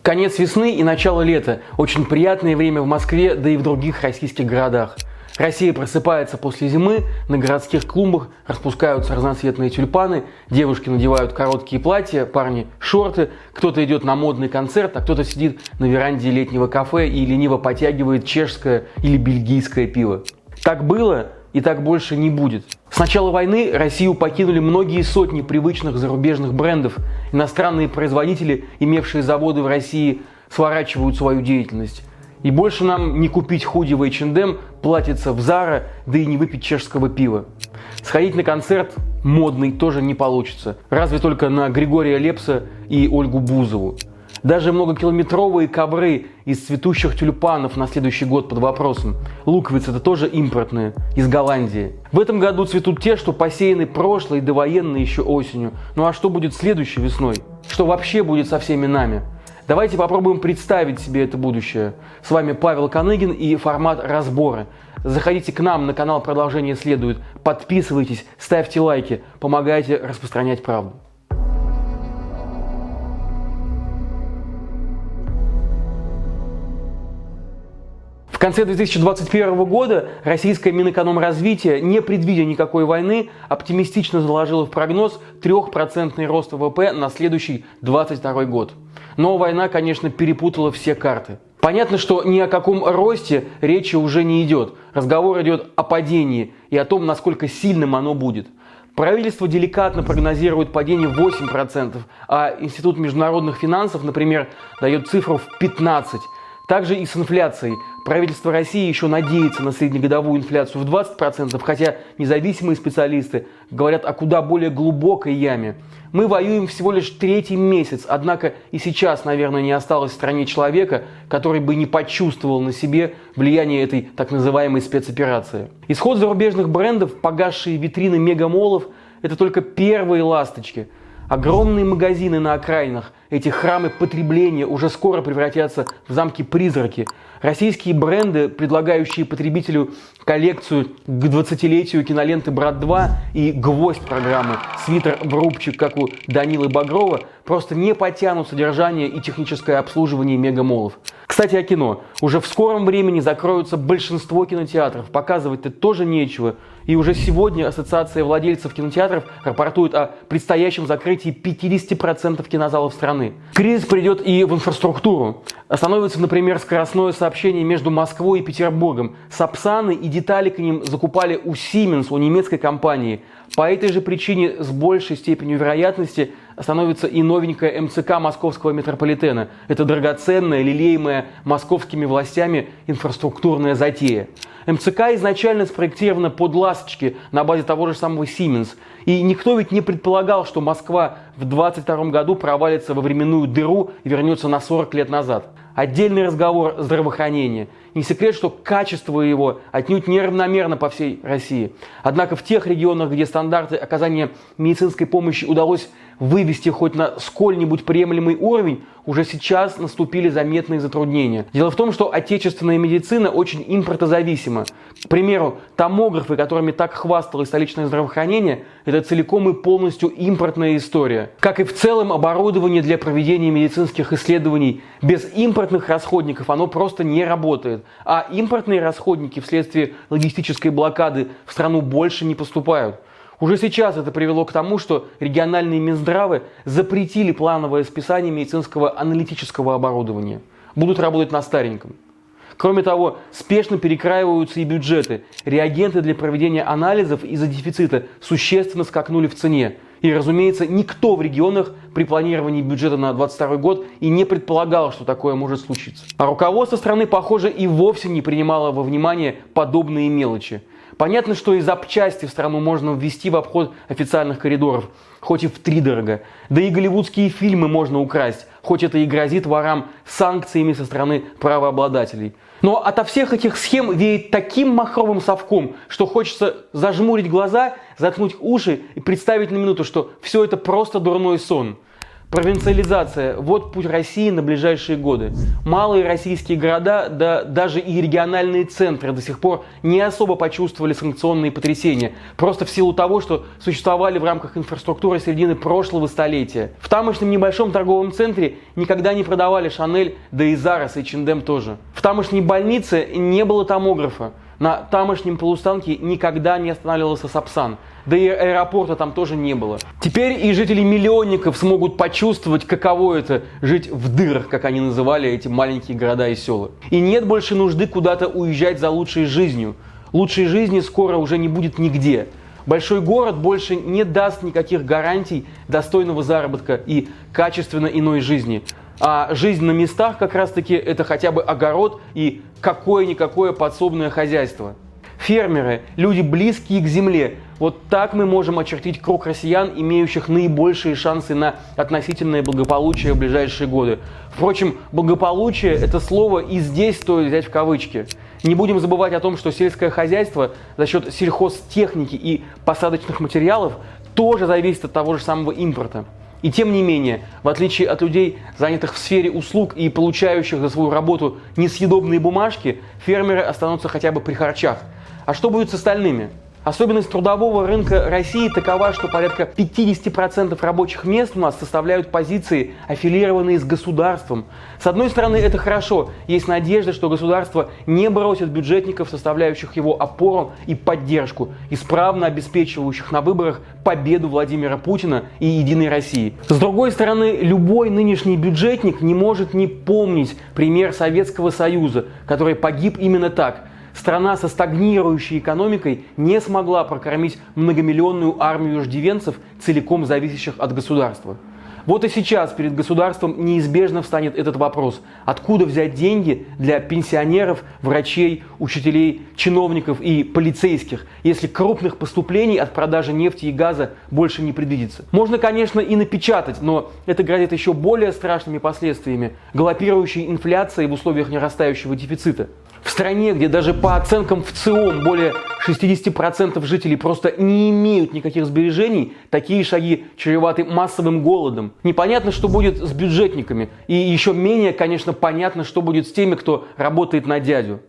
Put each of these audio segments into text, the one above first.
Конец весны и начало лета. Очень приятное время в Москве, да и в других российских городах. Россия просыпается после зимы, на городских клумбах распускаются разноцветные тюльпаны, девушки надевают короткие платья, парни шорты, кто-то идет на модный концерт, а кто-то сидит на веранде летнего кафе и лениво потягивает чешское или бельгийское пиво. Так было и так больше не будет. С начала войны Россию покинули многие сотни привычных зарубежных брендов. Иностранные производители, имевшие заводы в России, сворачивают свою деятельность. И больше нам не купить худи в H&M, платьица в Zara, да и не выпить чешского пива. Сходить на концерт модный тоже не получится. Разве только на Григория Лепса и Ольгу Бузову. Даже многокилометровые ковры из цветущих тюльпанов на следующий год под вопросом. Луковицы это тоже импортные, из Голландии. В этом году цветут те, что посеяны прошлой довоенной еще осенью. Ну а что будет следующей весной? Что вообще будет со всеми нами? Давайте попробуем представить себе это будущее. С вами Павел Коныгин и формат разбора. Заходите к нам на канал «Продолжение следует», подписывайтесь, ставьте лайки, помогайте распространять правду. В конце 2021 года российское Минэкономразвитие, не предвидя никакой войны, оптимистично заложило в прогноз 3% рост ВВП на следующий 2022 год. Но война, конечно, перепутала все карты. Понятно, что ни о каком росте речи уже не идет. Разговор идет о падении и о том, насколько сильным оно будет. Правительство деликатно прогнозирует падение 8%, а Институт международных финансов, например, дает цифру в 15%. Также и с инфляцией. Правительство России еще надеется на среднегодовую инфляцию в 20%, хотя независимые специалисты говорят о куда более глубокой яме. Мы воюем всего лишь третий месяц, однако и сейчас, наверное, не осталось в стране человека, который бы не почувствовал на себе влияние этой так называемой спецоперации. Исход зарубежных брендов, погасшие витрины мегамолов – это только первые ласточки. Огромные магазины на окраинах, эти храмы потребления уже скоро превратятся в замки-призраки. Российские бренды, предлагающие потребителю коллекцию к 20-летию киноленты «Брат 2» и гвоздь программы «Свитер в рубчик», как у Данилы Багрова, просто не потянут содержание и техническое обслуживание мегамолов. Кстати, о кино. Уже в скором времени закроются большинство кинотеатров. Показывать-то тоже нечего. И уже сегодня Ассоциация владельцев кинотеатров рапортует о предстоящем закрытии 50% кинозалов страны. Кризис придет и в инфраструктуру. Остановится, например, скоростное сообщение между Москвой и Петербургом. Сапсаны и детали к ним закупали у Siemens, у немецкой компании. По этой же причине с большей степенью вероятности остановится и новенькая МЦК московского метрополитена. Это драгоценная, лелеемая московскими властями инфраструктурная затея. МЦК изначально спроектирована под ласточки на базе того же самого Siemens. И никто ведь не предполагал, что Москва в 2022 году провалится во временную дыру и вернется на 40 лет назад. Отдельный разговор здравоохранения. Не секрет, что качество его отнюдь неравномерно по всей России. Однако в тех регионах, где стандарты оказания медицинской помощи удалось вывести хоть на сколь-нибудь приемлемый уровень, уже сейчас наступили заметные затруднения. Дело в том, что отечественная медицина очень импортозависима. К примеру, томографы, которыми так хвасталось столичное здравоохранение, это целиком и полностью импортная история. Как и в целом оборудование для проведения медицинских исследований. Без импортных расходников оно просто не работает. А импортные расходники вследствие логистической блокады в страну больше не поступают. Уже сейчас это привело к тому, что региональные Минздравы запретили плановое списание медицинского аналитического оборудования. Будут работать на стареньком. Кроме того, спешно перекраиваются и бюджеты. Реагенты для проведения анализов из-за дефицита существенно скакнули в цене. И, разумеется, никто в регионах при планировании бюджета на 2022 год и не предполагал, что такое может случиться. А руководство страны, похоже, и вовсе не принимало во внимание подобные мелочи. Понятно, что и запчасти в страну можно ввести в обход официальных коридоров, хоть и втридорога. Да и голливудские фильмы можно украсть, хоть это и грозит ворам санкциями со стороны правообладателей. Но ото всех этих схем веет таким махровым совком, что хочется зажмурить глаза, заткнуть уши и представить на минуту, что все это просто дурной сон. Провинциализация – вот путь России на ближайшие годы. Малые российские города, да даже и региональные центры до сих пор не особо почувствовали санкционные потрясения, просто в силу того, что существовали в рамках инфраструктуры середины прошлого столетия. В тамошнем небольшом торговом центре никогда не продавали Шанель, да и Zara с H&M тоже. В тамошней больнице не было томографа. На тамошнем полустанке никогда не останавливался Сапсан, да и аэропорта там тоже не было. Теперь и жители миллионников смогут почувствовать, каково это жить в дырах, как они называли эти маленькие города и села. И нет больше нужды куда-то уезжать за лучшей жизнью. Лучшей жизни скоро уже не будет нигде. Большой город больше не даст никаких гарантий достойного заработка и качественно иной жизни. А жизнь на местах как раз таки это хотя бы огород и какое-никакое подсобное хозяйство. Фермеры, люди близкие к земле. Вот так мы можем очертить круг россиян, имеющих наибольшие шансы на относительное благополучие в ближайшие годы. Впрочем, благополучие – это слово и здесь стоит взять в кавычки. Не будем забывать о том, что сельское хозяйство за счет сельхозтехники и посадочных материалов тоже зависит от того же самого импорта. И тем не менее, в отличие от людей, занятых в сфере услуг и получающих за свою работу несъедобные бумажки, фермеры останутся хотя бы при харчах. А что будет с остальными? Особенность трудового рынка России такова, что порядка 50% рабочих мест у нас составляют позиции, аффилированные с государством. С одной стороны, это хорошо. Есть надежда, что государство не бросит бюджетников, составляющих его опору и поддержку, исправно обеспечивающих на выборах победу Владимира Путина и Единой России. С другой стороны, любой нынешний бюджетник не может не помнить пример Советского Союза, который погиб именно так. Страна со стагнирующей экономикой не смогла прокормить многомиллионную армию иждивенцев, целиком зависящих от государства. Вот и сейчас перед государством неизбежно встанет этот вопрос. Откуда взять деньги для пенсионеров, врачей, учителей, чиновников и полицейских, если крупных поступлений от продажи нефти и газа больше не предвидится? Можно, конечно, и напечатать, но это грозит еще более страшными последствиями – галопирующей инфляцией в условиях нарастающего дефицита. В стране, где даже по оценкам ВЦИОМ более 60% жителей просто не имеют никаких сбережений, такие шаги чреваты массовым голодом. Непонятно, что будет с бюджетниками. И еще менее, конечно, понятно, что будет с теми, кто работает на дядю.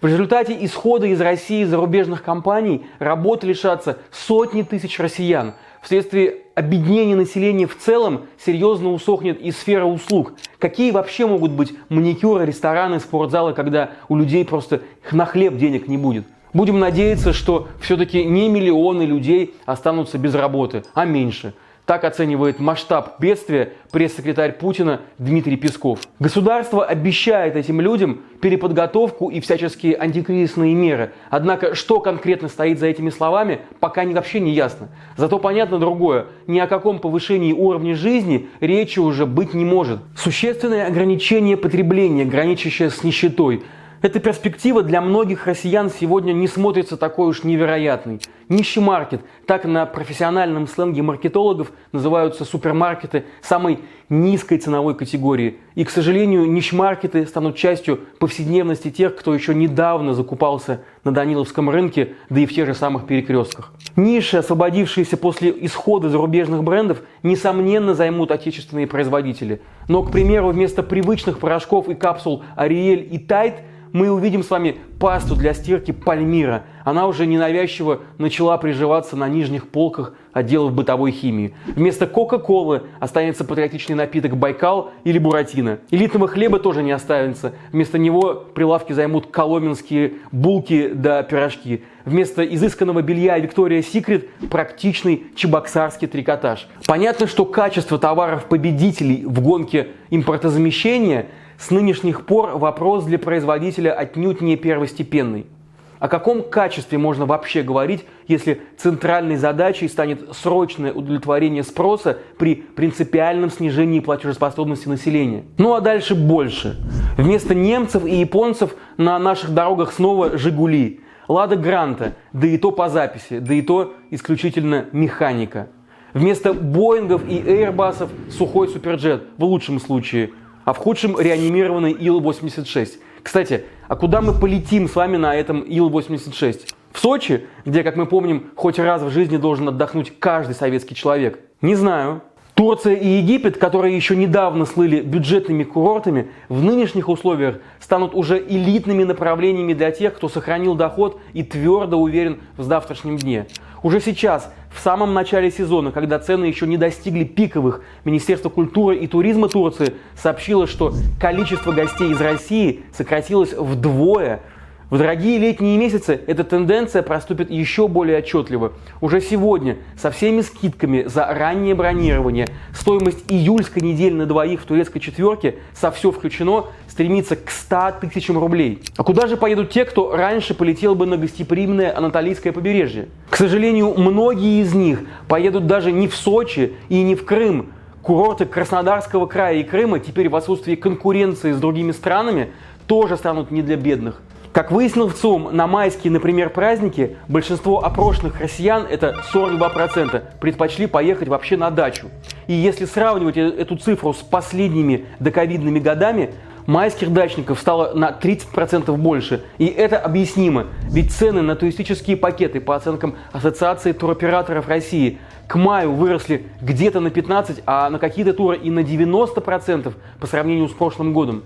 В результате исхода из России зарубежных компаний работы лишатся сотни тысяч россиян. Вследствие обеднения населения в целом серьезно усохнет и сфера услуг. Какие вообще могут быть маникюры, рестораны, спортзалы, когда у людей просто на хлеб денег не будет? Будем надеяться, что все-таки не миллионы людей останутся без работы, а меньше. Так оценивает масштаб бедствия пресс-секретарь Путина Дмитрий Песков. Государство обещает этим людям переподготовку и всяческие антикризисные меры. Однако, что конкретно стоит за этими словами, пока вообще не ясно. Зато понятно другое. Ни о каком повышении уровня жизни речи уже быть не может. Существенное ограничение потребления, граничащее с нищетой. Эта перспектива для многих россиян сегодня не смотрится такой уж невероятной. Нищий маркет, так на профессиональном сленге маркетологов называются супермаркеты самой низкой ценовой категории. И, к сожалению, нищмаркеты станут частью повседневности тех, кто еще недавно закупался на Даниловском рынке, да и в тех же самых перекрестках. Ниши, освободившиеся после исхода зарубежных брендов, несомненно займут отечественные производители. Но, к примеру, вместо привычных порошков и капсул Ариэль и Тайд мы увидим с вами пасту для стирки Пальмира. Она уже ненавязчиво начала приживаться на нижних полках отделов бытовой химии. Вместо Кока-Колы останется патриотичный напиток Байкал или Буратино. Элитного хлеба тоже не останется. Вместо него прилавки займут коломенские булки да пирожки. Вместо изысканного белья Victoria's Secret практичный чебоксарский трикотаж. Понятно, что качество товаров-победителей в гонке импортозамещения с нынешних пор вопрос для производителя отнюдь не первостепенный. О каком качестве можно вообще говорить, если центральной задачей станет срочное удовлетворение спроса при принципиальном снижении платежеспособности населения? Ну а дальше больше. Вместо немцев и японцев на наших дорогах снова «Жигули», «Лада Гранта», да и то по записи, да и то исключительно механика. Вместо Боингов и Эйрбасов сухой суперджет, в лучшем случае, а в худшем реанимированный Ил-86. Кстати, а куда мы полетим с вами на этом Ил-86? В Сочи, где, как мы помним, хоть раз в жизни должен отдохнуть каждый советский человек? Не знаю. Турция и Египет, которые еще недавно слыли бюджетными курортами, в нынешних условиях станут уже элитными направлениями для тех, кто сохранил доход и твердо уверен в завтрашнем дне. Уже сейчас, в самом начале сезона, когда цены еще не достигли пиковых, Министерство культуры и туризма Турции сообщило, что количество гостей из России сократилось вдвое. В дорогие летние месяцы эта тенденция проступит еще более отчетливо. Уже сегодня со всеми скидками за раннее бронирование стоимость июльской недели на двоих в турецкой четверке со все включено стремится к 100 тысячам рублей. А куда же поедут те, кто раньше полетел бы на гостеприимное Анатолийское побережье? К сожалению, многие из них поедут даже не в Сочи и не в Крым. Курорты Краснодарского края и Крыма теперь в отсутствии конкуренции с другими странами тоже станут не для бедных. Как выяснил ВЦИОМ, на майские, например, праздники большинство опрошенных россиян, это 42%, предпочли поехать вообще на дачу. И если сравнивать эту цифру с последними доковидными годами, майских дачников стало на 30% больше. И это объяснимо, ведь цены на туристические пакеты, по оценкам Ассоциации туроператоров России, к маю выросли где-то на 15%, а на какие-то туры и на 90% по сравнению с прошлым годом.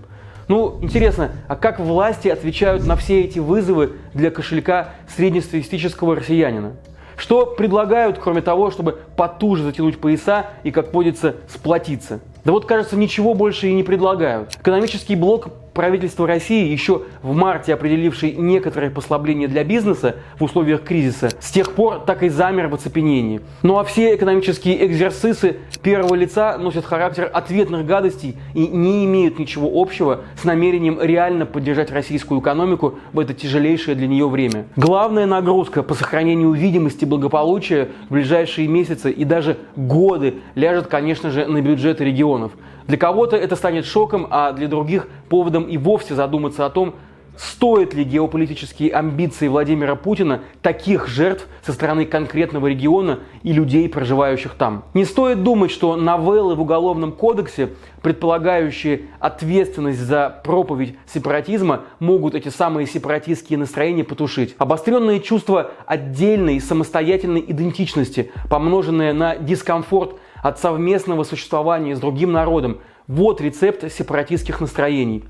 Ну, интересно, а как власти отвечают на все эти вызовы для кошелька среднестатистического россиянина? Что предлагают, кроме того, чтобы потуже затянуть пояса и, как водится, сплотиться? Да вот, кажется, ничего больше и не предлагают. Экономический блок правительства России, еще в марте определивший некоторые послабления для бизнеса в условиях кризиса, с тех пор так и замер в оцепенении. Ну а все экономические экзерсисы первого лица носят характер ответных гадостей и не имеют ничего общего с намерением реально поддержать российскую экономику в это тяжелейшее для нее время. Главная нагрузка по сохранению видимости благополучия в ближайшие месяцы и даже годы ляжет, конечно же, на бюджеты регионов. Для кого-то это станет шоком, а для других поводом и вовсе задуматься о том, стоят ли геополитические амбиции Владимира Путина таких жертв со стороны конкретного региона и людей, проживающих там. Не стоит думать, что новеллы в Уголовном кодексе, предполагающие ответственность за проповедь сепаратизма, могут эти самые сепаратистские настроения потушить. Обостренное чувство отдельной самостоятельной идентичности, помноженное на дискомфорт от совместного существования с другим народом – вот рецепт сепаратистских настроений.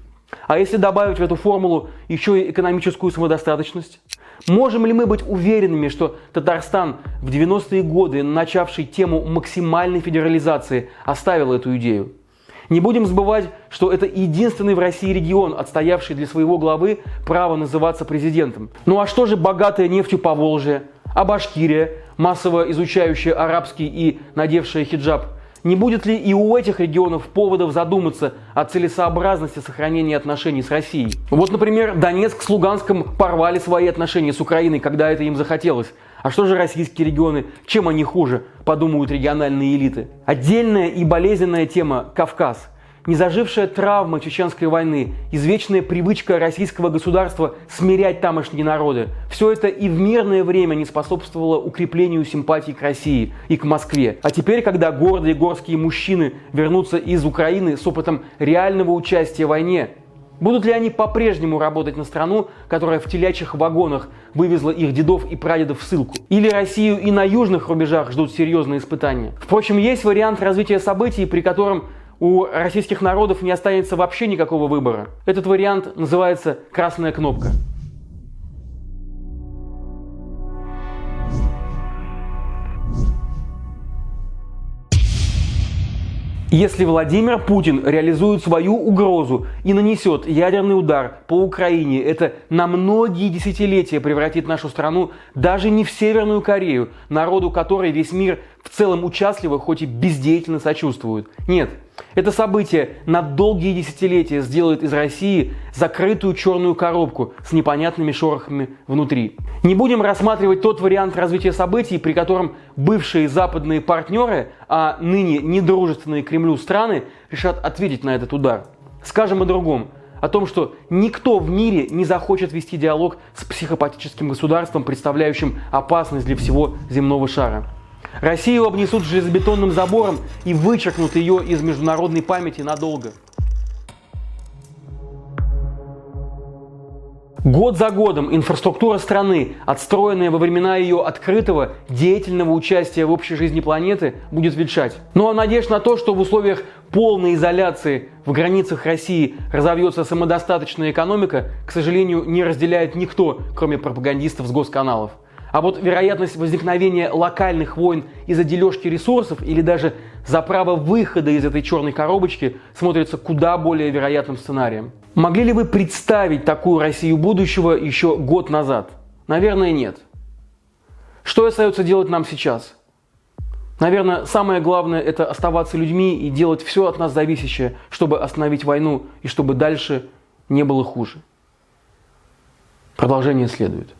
А если добавить в эту формулу еще и экономическую самодостаточность? Можем ли мы быть уверенными, что Татарстан в 90-е годы, начавший тему максимальной федерализации, оставил эту идею? Не будем забывать, что это единственный в России регион, отстоявший для своего главы право называться президентом. Ну а что же богатая нефтью Поволжье? А Башкирия, массово изучающая арабский и надевшая хиджаб? Не будет ли и у этих регионов поводов задуматься о целесообразности сохранения отношений с Россией? Вот, например, Донецк с Луганском порвали свои отношения с Украиной, когда это им захотелось. А что же российские регионы? Чем они хуже, подумают региональные элиты? Отдельная и болезненная тема – Кавказ. Незажившая травма Чеченской войны, извечная привычка российского государства смирять тамошние народы – все это и в мирное время не способствовало укреплению симпатий к России и к Москве. А теперь, когда гордые горские мужчины вернутся из Украины с опытом реального участия в войне, будут ли они по-прежнему работать на страну, которая в телячьих вагонах вывезла их дедов и прадедов в ссылку? Или Россию и на южных рубежах ждут серьезные испытания? Впрочем, есть вариант развития событий, при котором у российских народов не останется вообще никакого выбора. Этот вариант называется «красная кнопка». Если Владимир Путин реализует свою угрозу и нанесет ядерный удар по Украине, это на многие десятилетия превратит нашу страну даже не в Северную Корею, народу которой весь мир в целом участливо, хоть и бездеятельно сочувствует. Нет, это событие на долгие десятилетия сделает из России закрытую черную коробку с непонятными шорохами внутри. Не будем рассматривать тот вариант развития событий, при котором бывшие западные партнеры, а ныне недружественные Кремлю страны, решат ответить на этот удар. Скажем о другом. О том, что никто в мире не захочет вести диалог с психопатическим государством, представляющим опасность для всего земного шара. Россию обнесут железобетонным забором и вычеркнут ее из международной памяти надолго. Год за годом инфраструктура страны, отстроенная во времена ее открытого, деятельного участия в общей жизни планеты, будет ветшать. Ну а надежда на то, что в условиях полной изоляции в границах России разовьется самодостаточная экономика, к сожалению, не разделяет никто, кроме пропагандистов с госканалов. А вот вероятность возникновения локальных войн из-за дележки ресурсов или даже за право выхода из этой черной коробочки смотрится куда более вероятным сценарием. Могли ли вы представить такую Россию будущего еще год назад? Наверное, нет. Что остается делать нам сейчас? Наверное, самое главное – это оставаться людьми и делать все от нас зависящее, чтобы остановить войну и чтобы дальше не было хуже. Продолжение следует.